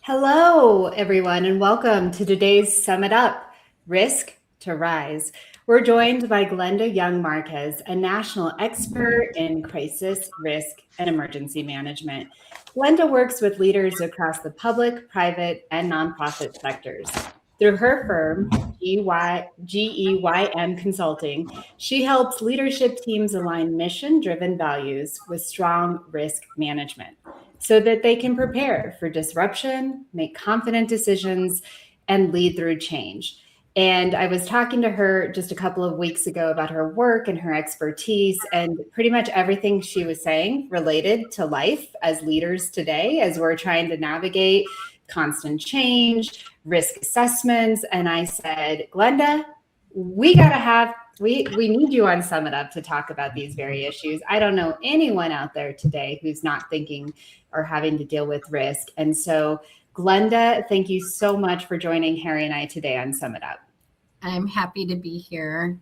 Hello, everyone, and welcome to today's Summit Up, Risk to Rise. We're joined by Glenda Young Marquez, a national expert in crisis, risk, and emergency management. Glenda works with leaders across the public, private, and nonprofit sectors. Through her firm, GEYM Consulting, she helps leadership teams align mission driven values with strong risk management so that they can prepare for disruption, make confident decisions, and lead through change. And I was talking to her just a couple of weeks ago about her work and her expertise, and pretty much everything she was saying related to life as leaders today, as we're trying to navigate constant change, risk assessments. And I said, Glenda, we need you on Summit Up to talk about these very issues. I don't know anyone out there today who's not thinking or having to deal with risk. And so, Glenda, thank you so much for joining Harry and I today on Summit Up. I'm happy to be here.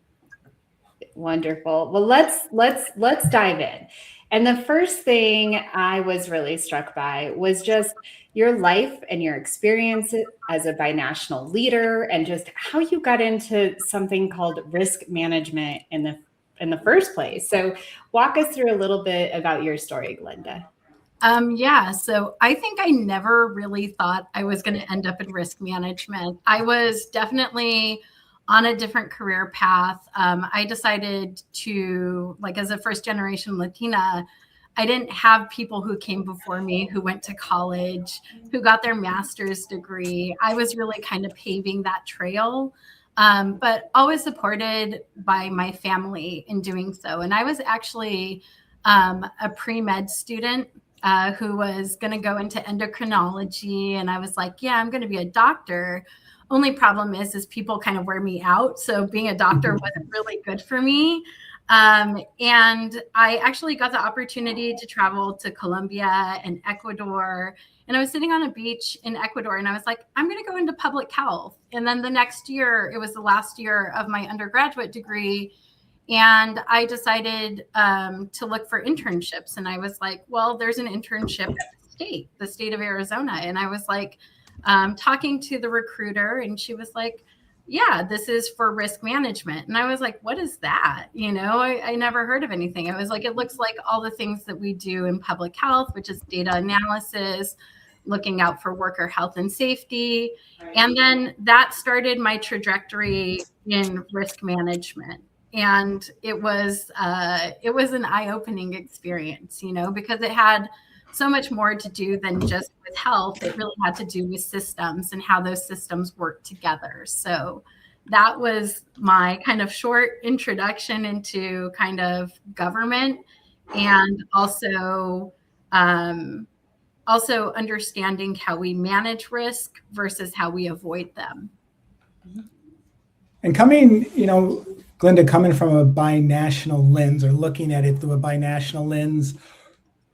Wonderful. Well, let's dive in. And the first thing I was really struck by was just your life and your experience as a binational leader and just how you got into something called risk management in the first place. So walk us through a little bit about your story, Glenda. So I think I never really thought I was going to end up in risk management. I was definitely on a different career path. I decided to, as a first generation Latina, I didn't have people who came before me who went to college, who got their master's degree. I was really kind of paving that trail, but always supported by my family in doing so. And I was actually a pre-med student who was going to go into endocrinology. And I was like, yeah, I'm going to be a doctor. Only problem is people kind of wear me out. So being a doctor wasn't really good for me. And I actually got the opportunity to travel to Colombia and Ecuador. And I was sitting on a beach in Ecuador and I was like, I'm going to go into public health. And then the next year, it was the last year of my undergraduate degree. And I decided to look for internships. And I was like, well, there's an internship at the state of Arizona. And I was like, talking to the recruiter, and she was like, yeah, this is for risk management. And I was like, what is that? I never heard of anything. I was like, it looks like all the things that we do in public health, which is data analysis, looking out for worker health and safety. And then that started my trajectory in risk management. And it was an eye-opening experience, because it had so much more to do than just with health. It really had to do with systems and how those systems work together. So that was my kind of short introduction into kind of government, and also understanding how we manage risk versus how we avoid them. And Glenda, coming from a binational lens, or looking at it through a binational lens,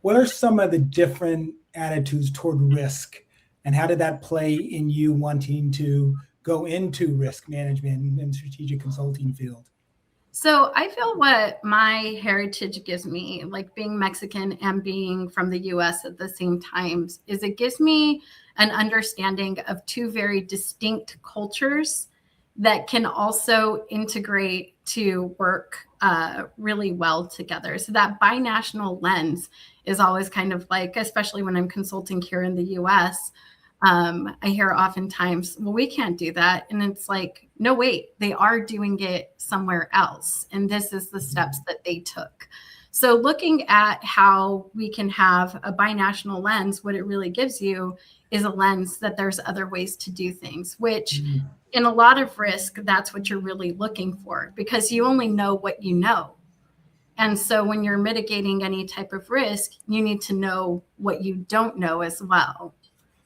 what are some of the different attitudes toward risk, and how did that play in you wanting to go into risk management and strategic consulting field? So I feel what my heritage gives me, like being Mexican and being from the US at the same time, is it gives me an understanding of two very distinct cultures that can also integrate to work really well together. So that binational lens is always kind of like, especially when I'm consulting here in the US, I hear oftentimes, well, we can't do that. And it's like, no, wait, they are doing it somewhere else. And this is the steps that they took. So looking at how we can have a binational lens, what it really gives you is a lens that there's other ways to do things, which in a lot of risk, that's what you're really looking for, because you only know what you know. And so when you're mitigating any type of risk, you need to know what you don't know as well.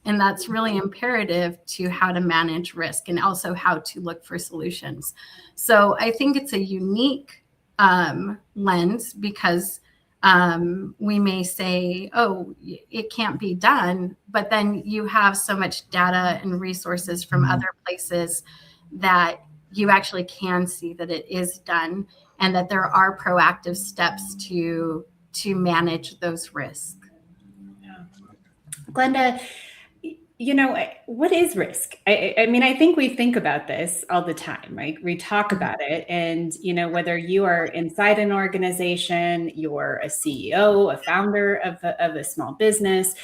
And that's really imperative to how to manage risk and also how to look for solutions. So I think it's a unique lens, because we may say, oh, it can't be done, but then you have so much data and resources from other places that you actually can see that it is done, and that there are proactive steps to manage those risks. Glenda, what is risk? I mean, I think we think about this all the time, right? We talk about it. And, whether you are inside an organization, you're a CEO, a founder of a small business,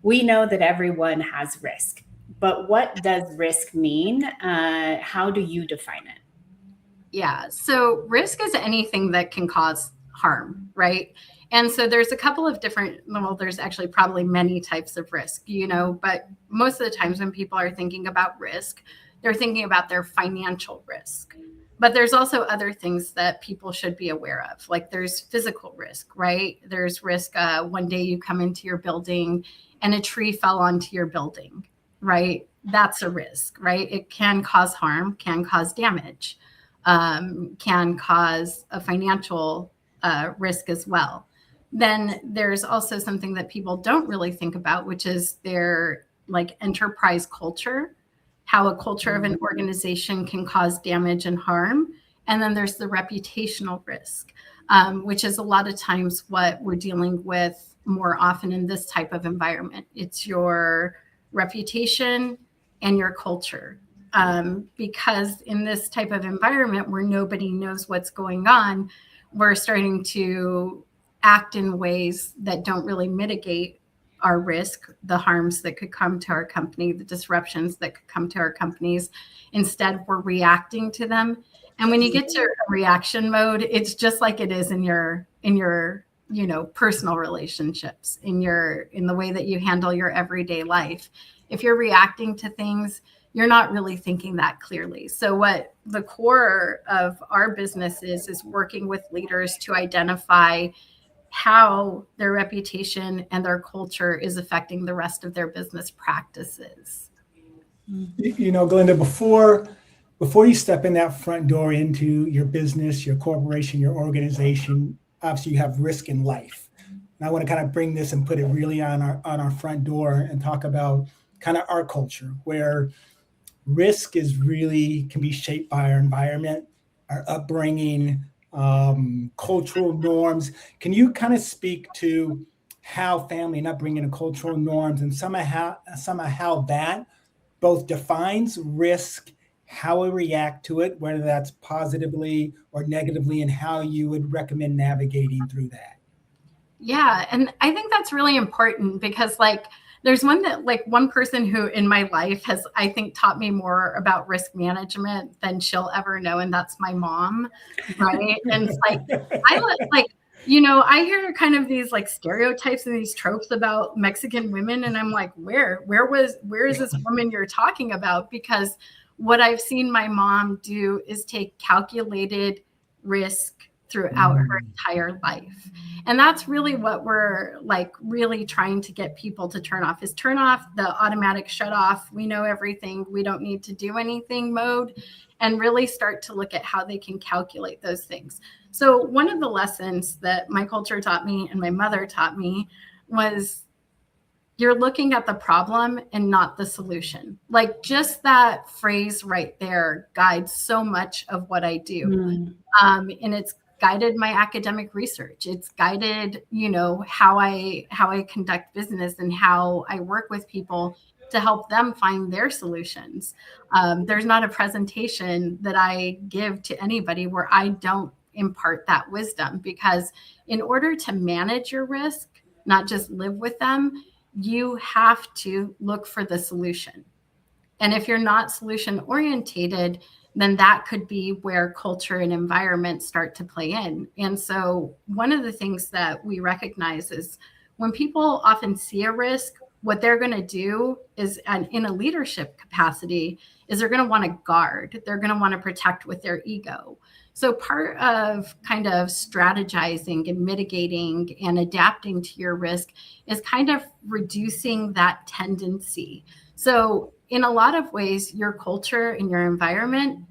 we know that everyone has risk. But what does risk mean? How do you define it? Yeah. So risk is anything that can cause harm, right? And so there's a couple of different, well, there's actually probably many types of risk, but most of the times when people are thinking about risk, they're thinking about their financial risk. But there's also other things that people should be aware of. Like there's physical risk, right? There's risk one day you come into your building and a tree fell onto your building, right? That's a risk, right? It can cause harm, can cause damage, can cause a financial risk as well. Then there's also something that people don't really think about, which is their enterprise culture, how a culture of an organization can cause damage and harm. And then there's the reputational risk, which is a lot of times what we're dealing with more often in this type of environment. It's your reputation and your culture. Because in this type of environment where nobody knows what's going on, we're starting to act in ways that don't really mitigate our risk, the harms that could come to our company, the disruptions that could come to our companies. Instead, we're reacting to them. And when you get to reaction mode, it's just like it is in your personal relationships, in the way that you handle your everyday life. If you're reacting to things, you're not really thinking that clearly. So what the core of our business is working with leaders to identify how their reputation and their culture is affecting the rest of their business practices. Glenda, before you step in that front door into your business, your corporation, your organization, obviously you have risk in life. And I want to kind of bring this and put it really on our front door and talk about kind of our culture, where risk can be shaped by our environment, our upbringing, cultural norms. Can you kind of speak to how family and upbringing and cultural norms and somehow that both defines risk, how we react to it, whether that's positively or negatively, and how you would recommend navigating through that? Yeah. And I think that's really important because there's one person who in my life has, I think, taught me more about risk management than she'll ever know. And that's my mom. Right. And it's I hear kind of these stereotypes and these tropes about Mexican women. And I'm like, where is this woman you're talking about? Because what I've seen my mom do is take calculated risk throughout her entire life. And that's really what we're really trying to get people to turn off the automatic shut off. We know everything. We don't need to do anything mode, and really start to look at how they can calculate those things. So one of the lessons that my culture taught me and my mother taught me was you're looking at the problem and not the solution. Just that phrase right there guides so much of what I do. And it's guided my academic research. It's guided, how I conduct business and how I work with people to help them find their solutions. There's not a presentation that I give to anybody where I don't impart that wisdom, because in order to manage your risk, not just live with them, you have to look for the solution. And if you're not solution orientated, then that could be where culture and environment start to play in. And so one of the things that we recognize is when people often see a risk, what they're going to do is, and in a leadership capacity, is they're going to want to guard. They're going to want to protect with their ego. So part of kind of strategizing and mitigating and adapting to your risk is kind of reducing that tendency. So in a lot of ways, your culture and your environment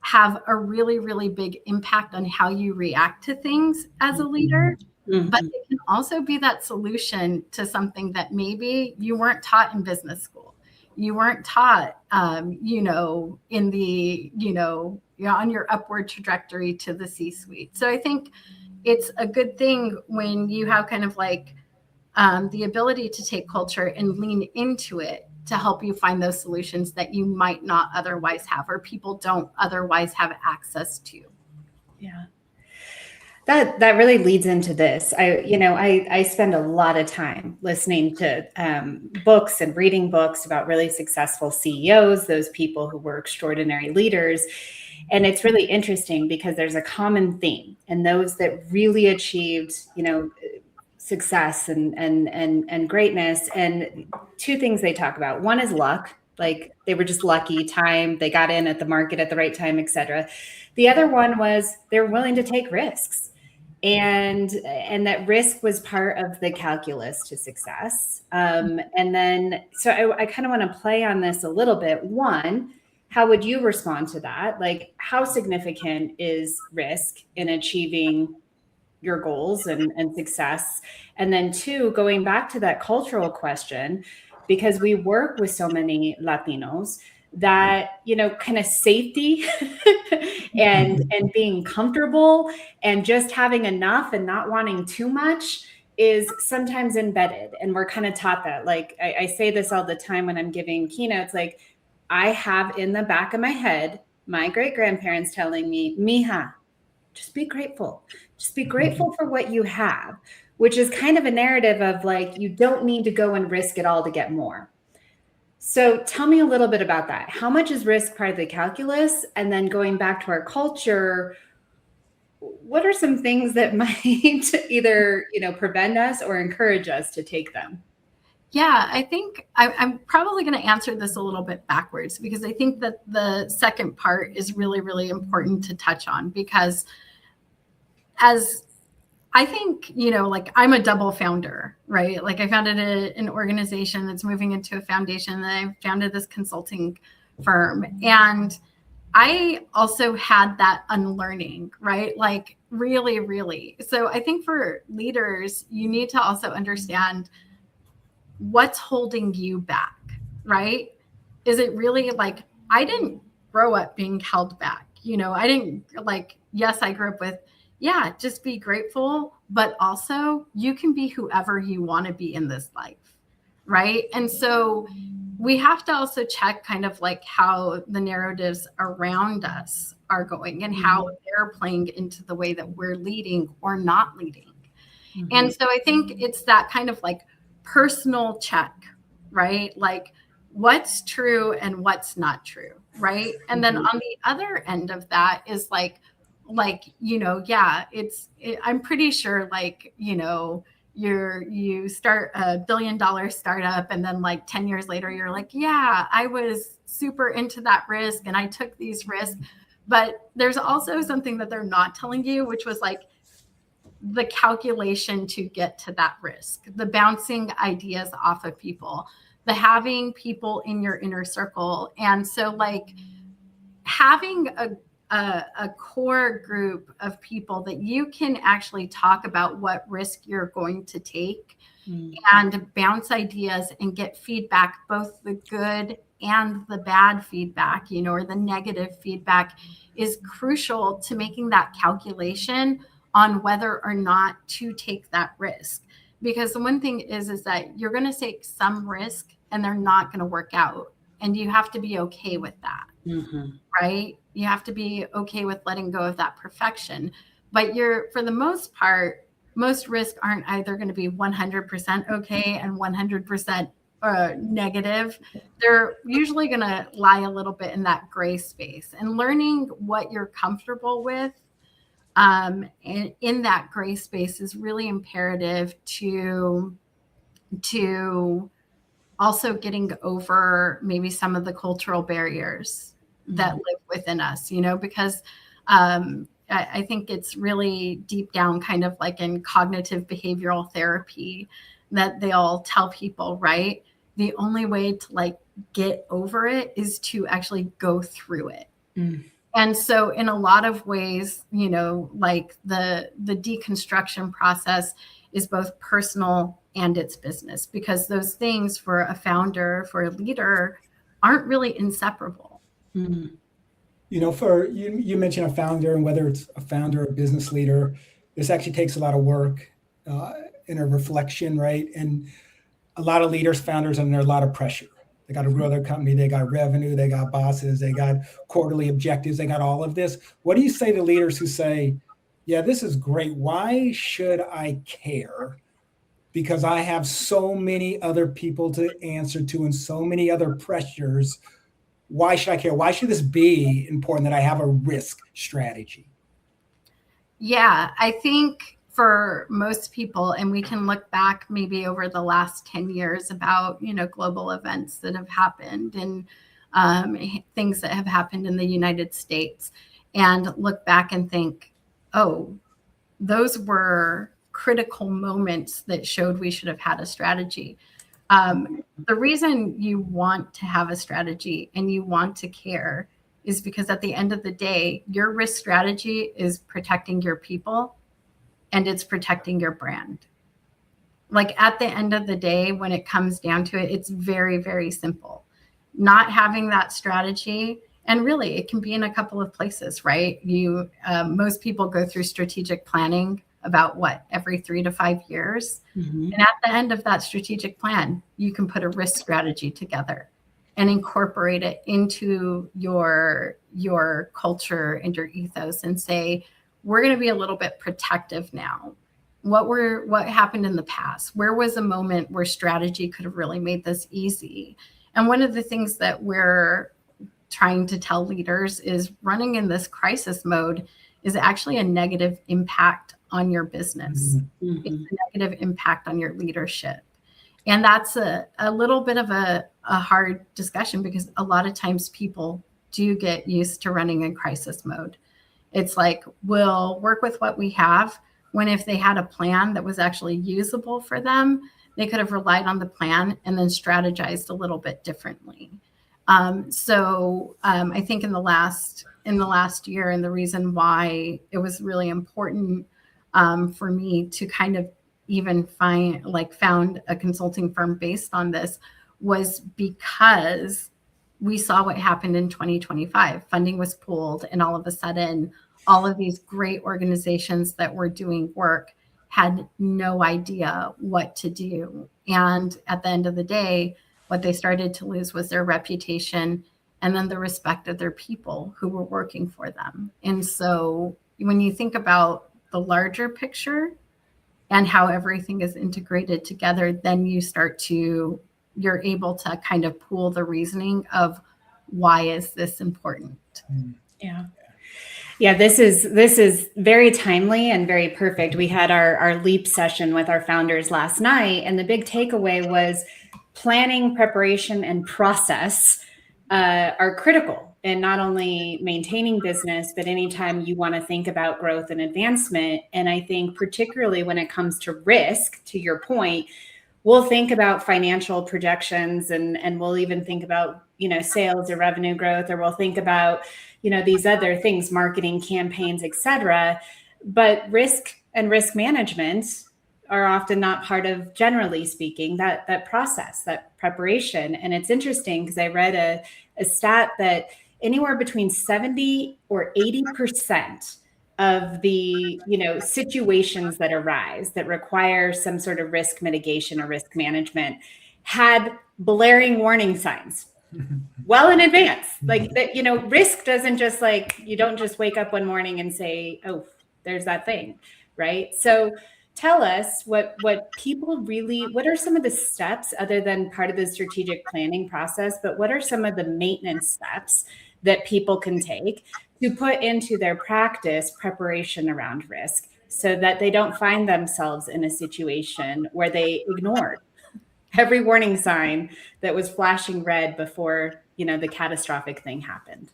have a really, really big impact on how you react to things as a leader. But it can also be that solution to something that maybe you weren't taught in business school. You weren't taught, in the, you're on your upward trajectory to the C-suite. So I think it's a good thing when you have kind of the ability to take culture and lean into it to help you find those solutions that you might not otherwise have, or people don't otherwise have access to. Yeah. That really leads into this. I spend a lot of time listening to books and reading books about really successful CEOs, those people who were extraordinary leaders. And it's really interesting because there's a common theme, and those that really achieved, success and greatness. And two things they talk about. One is luck, like they were just lucky, time, they got in at the market at the right time, et cetera. The other one was they're willing to take risks. And that risk was part of the calculus to success. And then, so I kind of want to play on this a little bit. One, how would you respond to that? Like, how significant is risk in achieving your goals and success? And then two, going back to that cultural question, because we work with so many Latinos, that, kind of safety and being comfortable and just having enough and not wanting too much is sometimes embedded. And we're kind of taught that. Like I say this all the time when I'm giving keynotes, like I have in the back of my head, my great-grandparents telling me, Mija, just be grateful. Just be grateful for what you have, which is kind of a narrative of like, you don't need to go and risk it all to get more. So tell me a little bit about that. How much is risk part of the calculus? And then going back to our culture, what are some things that might either, prevent us or encourage us to take them? Yeah, I think I'm probably going to answer this a little bit backwards, because I think that the second part is really, really important to touch on, because as I think, like I'm a double founder, right? Like I founded an organization that's moving into a foundation, and I founded this consulting firm. And I also had that unlearning, right? Like really, really. So I think for leaders, you need to also understand what's holding you back, right? Is it really like, I didn't grow up being held back. I didn't yes, I grew up with, just be grateful, but also you can be whoever you want to be in this life, right? And so we have to also check kind of like how the narratives around us are going and how they're playing into the way that we're leading or not leading. Mm-hmm. And so I think it's that kind of like personal check, right? Like what's true and what's not true, right? And then on the other end of that is I'm pretty sure you start a $1 billion startup, and then 10 years later, you're like, yeah, I was super into that risk and I took these risks. But there's also something that they're not telling you, which was the calculation to get to that risk, the bouncing ideas off of people, the having people in your inner circle. And so having a core group of people that you can actually talk about what risk you're going to take and bounce ideas and get feedback, both the good and the bad feedback, or the negative feedback, is crucial to making that calculation on whether or not to take that risk. Because the one thing is that you're going to take some risk and they're not going to work out. And you have to be okay with that, right? You have to be okay with letting go of that perfection. But for the most part, most risks aren't either going to be 100% okay and 100% negative. They're usually going to lie a little bit in that gray space. And learning what you're comfortable with and in that gray space is really imperative to also getting over maybe some of the cultural barriers that live within us, because I think it's really deep down, kind of like in cognitive behavioral therapy, that they'll tell people, right? The only way to get over it is to actually go through it. And so in a lot of ways, the deconstruction process is both personal and it's business, because those things for a founder, for a leader, aren't really inseparable. For you mentioned a founder, and whether it's a founder or a business leader, this actually takes a lot of work and a reflection, right? And a lot of leaders, founders, are under a lot of pressure. They got to grow their company. They got revenue. They got bosses. They got quarterly objectives. They got all of this. What do you say to leaders who say, yeah, this is great. Why should I care? Because I have so many other people to answer to and so many other pressures. Why should I care? Why should this be important that I have a risk strategy? Yeah, I think for most people, and we can look back maybe over the last 10 years about, global events that have happened and things that have happened in the United States, and look back and think, oh, those were critical moments that showed we should have had a strategy. The reason you want to have a strategy and you want to care is because at the end of the day, your risk strategy is protecting your people and it's protecting your brand. Like at the end of the day, when it comes down to it, it's very, very simple. Not having that strategy, and really it can be in a couple of places, right? Most people go through strategic planning about every 3 to 5 years. Mm-hmm. And at the end of that strategic plan, you can put a risk strategy together and incorporate it into your culture and your ethos and say, we're going to be a little bit protective now. What happened in the past? Where was a moment where strategy could have really made this easy? And one of the things that we're trying to tell leaders is running in this crisis mode is actually a negative impact on your business. Mm-hmm. It's a negative impact on your leadership. And that's a little bit of a hard discussion because a lot of times people do get used to running in crisis mode. It's like, we'll work with what we have, when if they had a plan that was actually usable for them, they could have relied on the plan and then strategized a little bit differently. So I think in the last year, and the reason why it was really important for me to kind of even found a consulting firm based on this was because we saw what happened in 2025. Funding was pulled, and all of a sudden, all of these great organizations that were doing work had no idea what to do. And at the end of the day, what they started to lose was their reputation and then the respect of their people who were working for them. And so when you think about the larger picture and how everything is integrated together, then you're able to kind of pool the reasoning of why is this important? Yeah. Yeah, this is very timely and very perfect. We had our LEAP session with our founders last night, and the big takeaway was planning, preparation, and process are critical in not only maintaining business, but anytime you want to think about growth and advancement. And I think particularly when it comes to risk, to your point, we'll think about financial projections and we'll even think about, sales or revenue growth, or we'll think about, these other things, marketing campaigns, et cetera. But risk and risk management are often not part of, generally speaking, that process, that preparation. And it's interesting because I read a stat that anywhere between 70 or 80% of the situations that arise that require some sort of risk mitigation or risk management had blaring warning signs well in advance. Like that, risk doesn't just you don't just wake up one morning and say, oh, there's that thing, right? So tell us what people really, what are some of the steps other than part of the strategic planning process, but what are some of the maintenance steps that people can take to put into their practice preparation around risk so that they don't find themselves in a situation where they ignored every warning sign that was flashing red before, the catastrophic thing happened?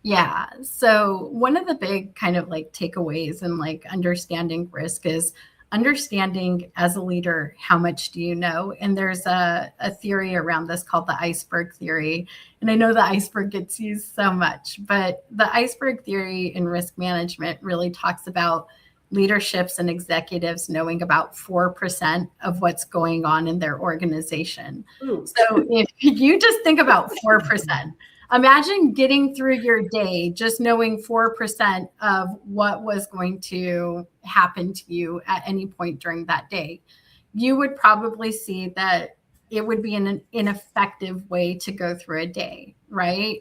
Yeah. So one of the big kind of takeaways and understanding risk is understanding as a leader, how much do you know? And there's a theory around this called the iceberg theory. And I know the iceberg gets used so much, but the iceberg theory in risk management really talks about leaderships and executives knowing about 4% of what's going on in their organization. Ooh. So if you just think about 4%, imagine getting through your day just knowing 4% of what was going to happen to you at any point during that day. You would probably see that it would be an ineffective way to go through a day, right?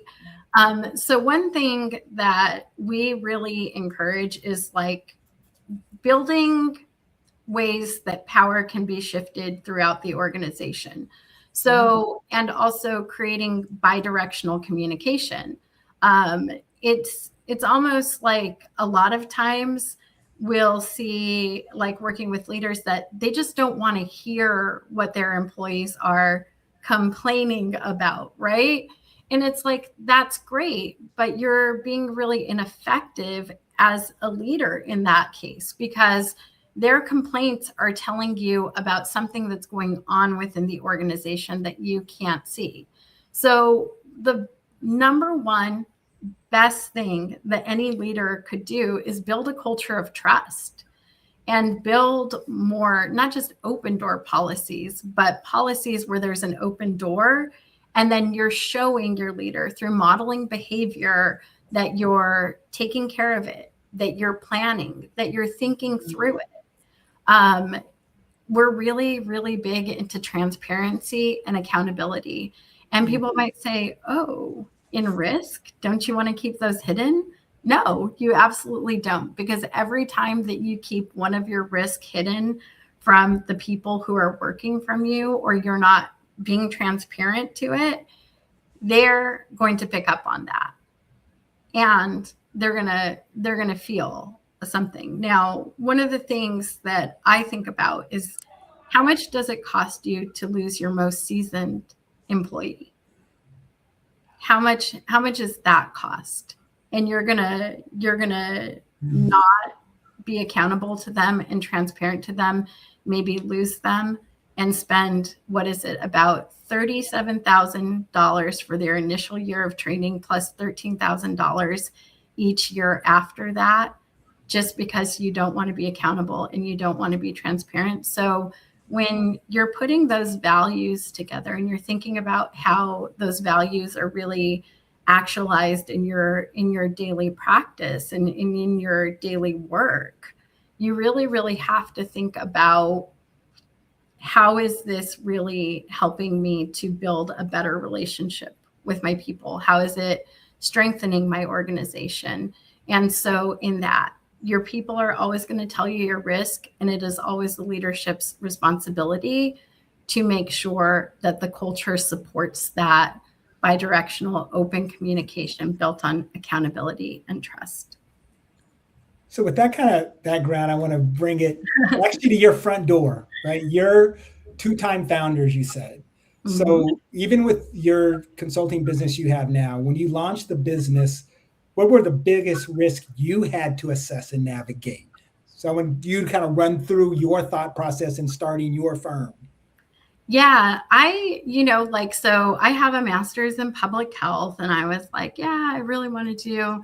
So one thing that we really encourage is like building ways that power can be shifted throughout the organization. So, and also creating bidirectional communication. It's almost like a lot of times we'll see, like working with leaders, that they just don't want to hear what their employees are complaining about, right? And it's like, that's great, but you're being really ineffective as a leader in that case, because their complaints are telling you about something that's going on within the organization that you can't see. So the number one best thing that any leader could do is build a culture of trust and build more, not just open door policies, but policies where there's an open door. And then you're showing your leader through modeling behavior that you're taking care of it, that you're planning, that you're thinking through it. We're really, really big into transparency and accountability. And people might say, oh, in risk, don't you want to keep those hidden? No, you absolutely don't. Because every time that you keep one of your risk hidden from the people who are working from you, or you're not being transparent to it, they're going to pick up on that. And they're gonna feel something. Now, one of the things that I think about is, how much does it cost you to lose your most seasoned employee? How much is that cost? And you're gonna not be accountable to them and transparent to them, maybe lose them and spend, what is it, about $37,000 for their initial year of training, plus $13,000 each year after that, just because you don't want to be accountable and you don't want to be transparent. So when you're putting those values together and you're thinking about how those values are really actualized in your daily practice and in your daily work, you really, really have to think about, how is this really helping me to build a better relationship with my people? How is it strengthening my organization? And so in that, your people are always going to tell you your risk, and it is always the leadership's responsibility to make sure that the culture supports that bidirectional open communication built on accountability and trust. So with that kind of background, I want to bring it actually to your front door, right? You're two-time founders, you said. Mm-hmm. So even with your consulting business you have now, when you launched the business, what were the biggest risks you had to assess and navigate? So when you kind of run through your thought process in starting your firm. Yeah, so I have a master's in public health, and I was like, yeah, I really want to do,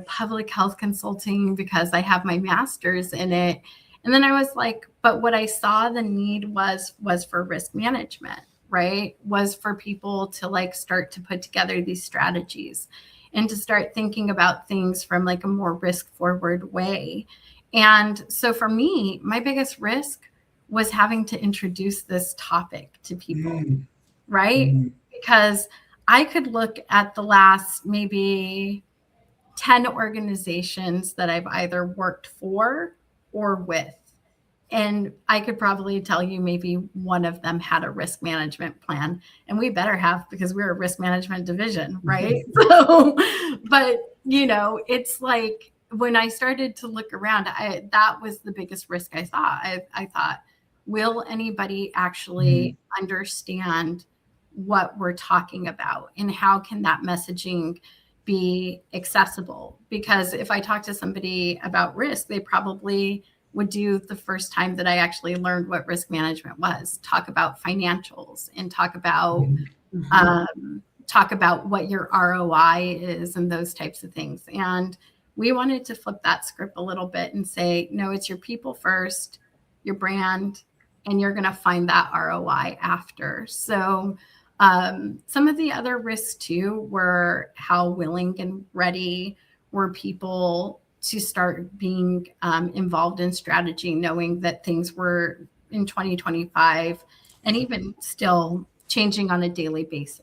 public health consulting because I have my master's in it. And then I was like, but what I saw the need was for risk management, right? Was for people to like start to put together these strategies and to start thinking about things from like a more risk forward way. And so for me, my biggest risk was having to introduce this topic to people, right? Because I could look at the last maybe 10 organizations that I've either worked for or with, and I could probably tell you maybe one of them had a risk management plan, and we better have, because we're a risk management division, right? So, but it's like, when I started to look around, that was the biggest risk I saw. I thought, will anybody actually understand what we're talking about, and how can that messaging be accessible? Because if I talk to somebody about risk, they probably would do the first time that I actually learned what risk management was, talk about financials and talk about what your ROI is and those types of things. And we wanted to flip that script a little bit and say, no, it's your people first, your brand, and you're going to find that ROI after. So some of the other risks too were, how willing and ready were people to start being involved in strategy, knowing that things were in 2025, and even still changing on a daily basis.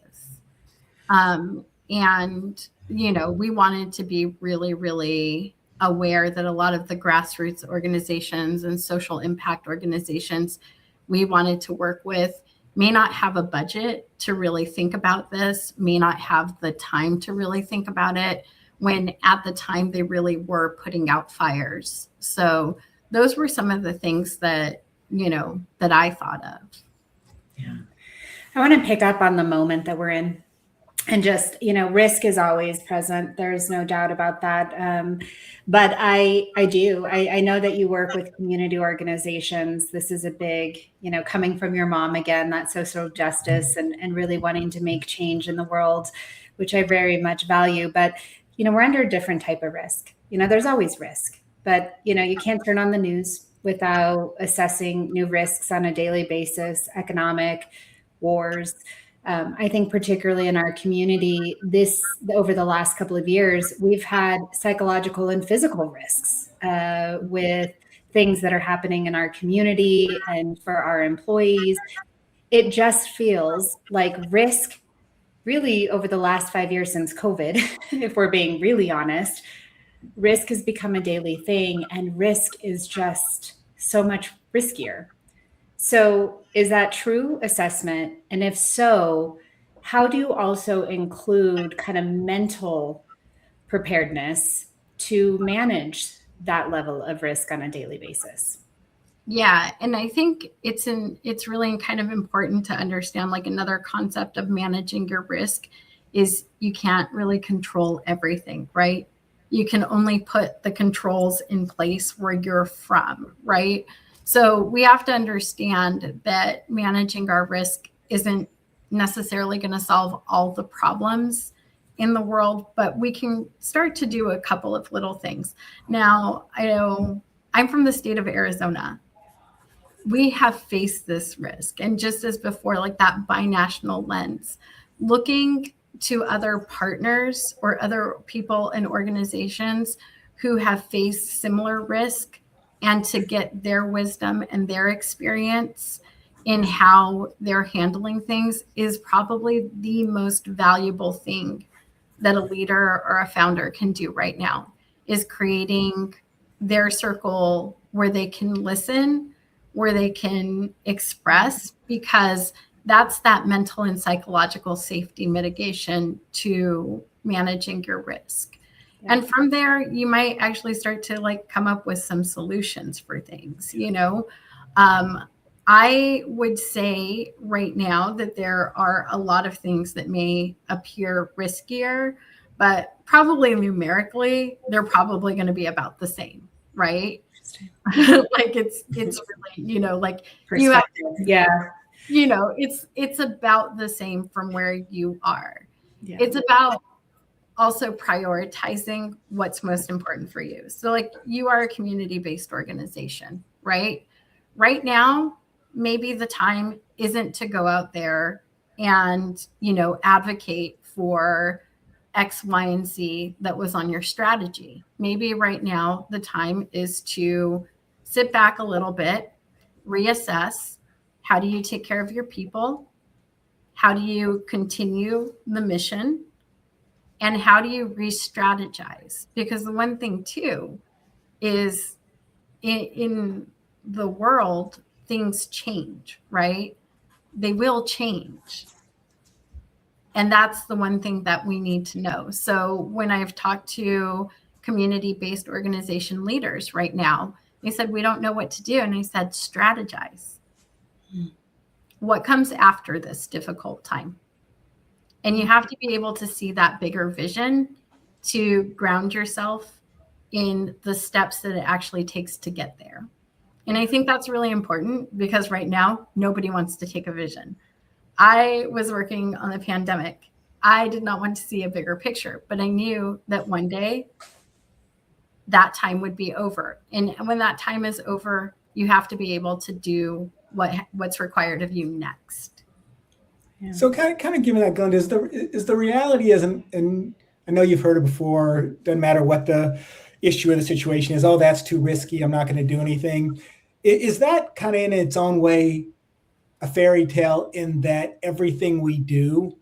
And, we wanted to be really, really aware that a lot of the grassroots organizations and social impact organizations we wanted to work with may not have a budget to really think about this, may not have the time to really think about it, when at the time they really were putting out fires. So those were some of the things that, that I thought of. Yeah. I want to pick up on the moment that we're in. And just, risk is always present. There's no doubt about that. But I know that you work with community organizations. This is a big, coming from your mom again, that social justice and really wanting to make change in the world, which I very much value. But, we're under a different type of risk. There's always risk, but, you can't turn on the news without assessing new risks on a daily basis, economic, wars. I think particularly in our community, over the last couple of years, we've had psychological and physical risks with things that are happening in our community and for our employees. It just feels like risk really over the last 5 years since COVID, if we're being really honest, risk has become a daily thing, and risk is just so much riskier. So is that true assessment? And if so, how do you also include kind of mental preparedness to manage that level of risk on a daily basis? Yeah. And I think it's really kind of important to understand, like, another concept of managing your risk is you can't really control everything, right? You can only put the controls in place where you're from, right? So we have to understand that managing our risk isn't necessarily going to solve all the problems in the world, but we can start to do a couple of little things. Now, I know I'm from the state of Arizona. We have faced this risk. And just as before, like that binational lens, looking to other partners or other people and organizations who have faced similar risk, and to get their wisdom and their experience in how they're handling things is probably the most valuable thing that a leader or a founder can do right now, is creating their circle where they can listen, where they can express, because that's that mental and psychological safety mitigation to managing your risk. And from there, you might actually start to come up with some solutions for things. I would say right now that there are a lot of things that may appear riskier, but probably numerically, they're probably going to be about the same, right? It's really, you have to, it's about the same from where you are. Yeah. It's about also prioritizing what's most important for you. So you are a community-based organization, right? Right now, maybe the time isn't to go out there and, advocate for X, Y, and Z that was on your strategy. Maybe right now the time is to sit back a little bit, reassess. How do you take care of your people? How do you continue the mission? And how do you re-strategize? Because the one thing too is in the world, things change, right? They will change. And that's the one thing that we need to know. So when I've talked to community-based organization leaders right now, they said, we don't know what to do. And I said, strategize. What comes after this difficult time? And you have to be able to see that bigger vision to ground yourself in the steps that it actually takes to get there. And I think that's really important, because right now, nobody wants to take a vision. I was working on the pandemic. I did not want to see a bigger picture, but I knew that one day that time would be over. And when that time is over, you have to be able to do what's required of you next. Yeah. So kind of given that, Glenda, is the reality and I know you've heard it before, doesn't matter what the issue or the situation is, oh, that's too risky, I'm not going to do anything. Is that kind of in its own way a fairy tale in that everything we do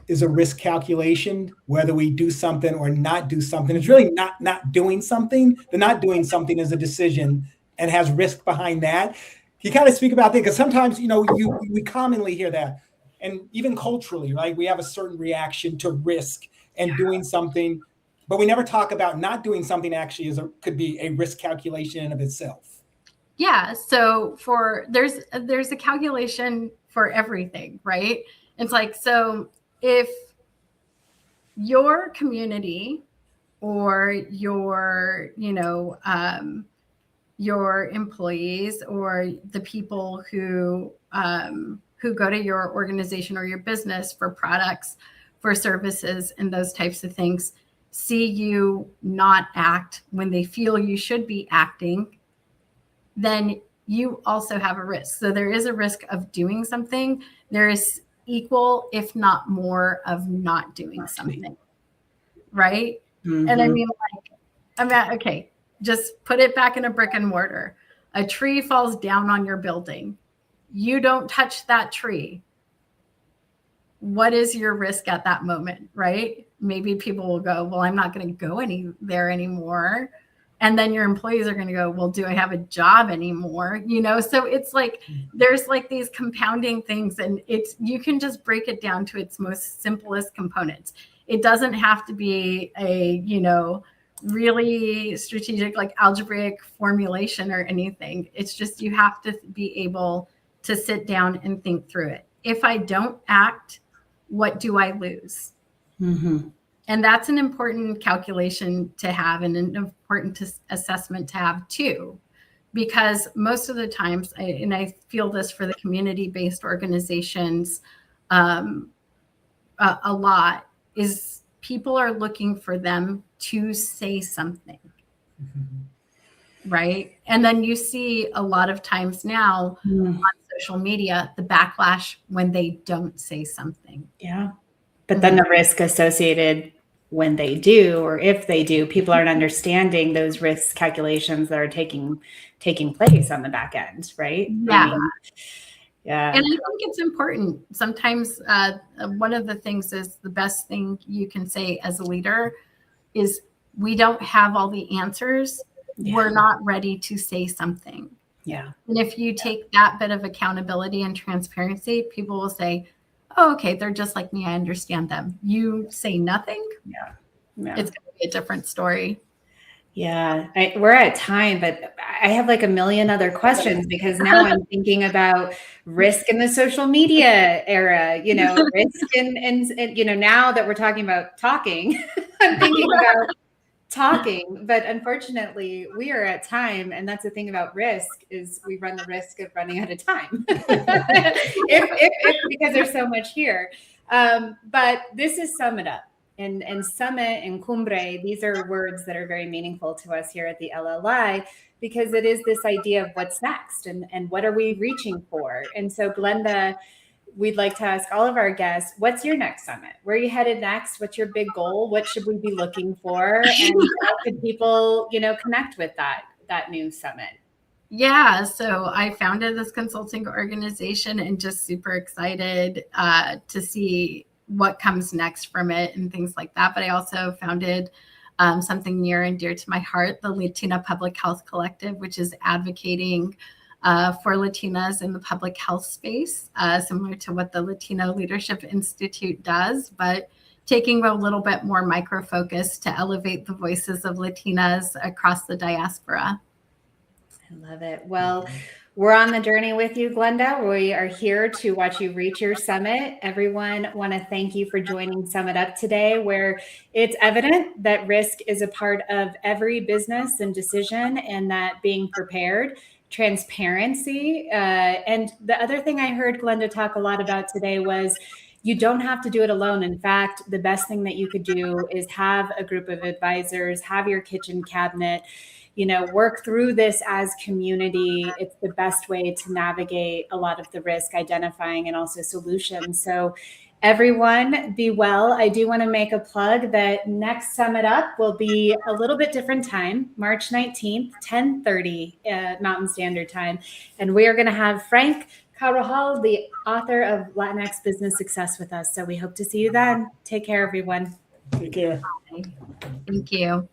is a risk calculation, whether we do something or not do something. It's really not doing something. The not doing something is a decision and has risk behind that. Can you kind of speak about that? Because sometimes, we commonly hear that. And even culturally, right? We have a certain reaction to risk and doing something, but we never talk about not doing something actually could be a risk calculation in of itself. Yeah. So there's a calculation for everything, right? It's like, so if your community or your employees or the people who go to your organization or your business for products, for services, and those types of things, see you not act when they feel you should be acting, then you also have a risk. So there is a risk of doing something. There is equal, if not more, of not doing something, right? Mm-hmm. And I mean, okay, just put it back in a brick and mortar. A tree falls down on your building. You don't touch that tree. What is your risk at that moment, right? Maybe people will go, well, I'm not going to go there anymore. And then your employees are going to go, well, do I have a job anymore? So it's like, there's like these compounding things, and you can just break it down to its most simplest components. It doesn't have to be a, really strategic, like algebraic formulation or anything. It's just, you have to be able to sit down and think through it. If I don't act, what do I lose? Mm-hmm. And that's an important calculation to have, and an important assessment to have too, because most of the times, I feel this for the community-based organizations a lot, is people are looking for them to say something, mm-hmm. right? And then you see a lot of times now on social media, the backlash when they don't say something. Yeah. But then the risk associated when they do, or if they do, people aren't understanding those risk calculations that are taking place on the back end, right? Yeah. Yeah. And I think it's important. Sometimes one of the things is the best thing you can say as a leader is, we don't have all the answers. Yeah. We're not ready to say something. Yeah. And if you take that bit of accountability and transparency, people will say, oh, okay, they're just like me. I understand them. You say nothing. Yeah. It's going to be a different story. Yeah. We're at time, but I have like a million other questions, because now I'm thinking about risk in the social media era, risk and now that we're talking about talking, I'm thinking about talking, but unfortunately we are at time, and that's the thing about risk, is we run the risk of running out of time if because there's so much here, but this is Sum It Up, and summit and cumbre, these are words that are very meaningful to us here at the LLI, because it is this idea of what's next and what are we reaching for. And so Glenda, we'd like to ask all of our guests, what's your next summit? Where are you headed next? What's your big goal? What should we be looking for? And how could people, connect with that new summit? Yeah, so I founded this consulting organization and just super excited to see what comes next from it and things like that. But I also founded something near and dear to my heart, the Latina Public Health Collective, which is advocating for Latinas in the public health space, similar to what the Latino Leadership Institute does, but taking a little bit more micro focus to elevate the voices of Latinas across the diaspora. I love it. Well, we're on the journey with you, Glenda. We are here to watch you reach your summit. Everyone, want to thank you for joining Sum It Up today, where it's evident that risk is a part of every business and decision, and that being prepared, transparency. And the other thing I heard Glenda talk a lot about today was you don't have to do it alone. In fact, the best thing that you could do is have a group of advisors, have your kitchen cabinet, work through this as community. It's the best way to navigate a lot of the risk identifying and also solutions. So everyone, be well. I do want to make a plug that next Sum It Up will be a little bit different time, March 19th, 10:30 Mountain Standard Time. And we are going to have Frank Carvajal, the author of Latinx Business Success, with us. So we hope to see you then. Take care, everyone. Take care. Thank you.